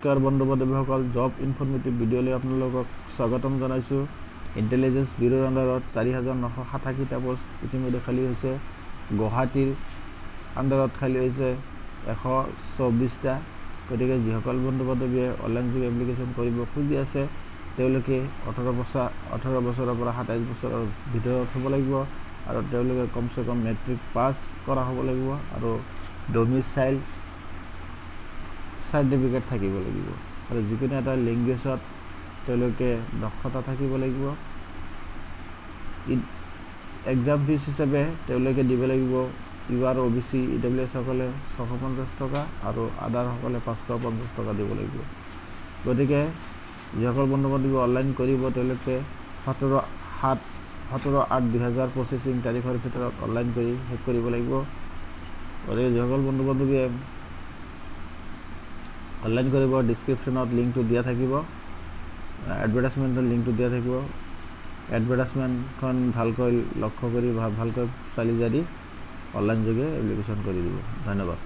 নমস্কাৰ বন্ধু-বান্ধৱীসকল, job informative ভিডিঅ'লৈ আপোনালোকক স্বাগতম জনাইছোঁ। ইণ্টেলিজেন্স ব্যুৰোৰ আণ্ডাৰত 4,987টা পোষ্ট ইতিমধ্যে খালী হৈছে। গুৱাহাটীৰ আণ্ডাৰত খালী হৈছে 124টা। গতিকে যিসকল বন্ধু-বান্ধৱীয়ে অনলাইন যোগে এপ্লিকেশ্যন কৰিব খুজি আছে তেওঁলোকে 18 বছৰৰ পৰা 27 বছৰৰ ভিতৰত হ'ব লাগিব আৰু তেওঁলোকে কমচে কম মেট্ৰিক পাছ কৰা হ'ব লাগিব আৰু ডমিচাইল সাৰ্টিফিকেট থাকিব লাগিব আৰু যিকোনো এটা লেংগুৱেজত তেওঁলোকে দক্ষতা থাকিব লাগিব। এক্সাম ফিজ হিচাপে তেওঁলোকে দিব লাগিব ইউআৰ OBC EWS সকলে 650 টকা আৰু আদাৰ সকলে 550 টকা দিব লাগিব। গতিকে যিসকল বন্ধু-বান্ধৱী অনলাইন কৰিব তেওঁলোকে 17/8/2025 তাৰিখৰ ভিতৰত অনলাইন কৰি শেষ কৰিব লাগিব। গতিকে যিসকল বন্ধু-বান্ধৱীয়ে অনলাইন কৰিব ডিসক্ৰিপশনত লিংকটো দিয়া থাকিব, এডভাৰটাইজমেন্টৰ লিংকটো দিয়া থাকিব। এডভাৰটাইজমেন্টখন ভালকৈ লক্ষ্য কৰি ভালকৈ চালি জাৰি অনলাইন যোগে এপ্লিকেশ্যন কৰি দিব। ধন্যবাদ।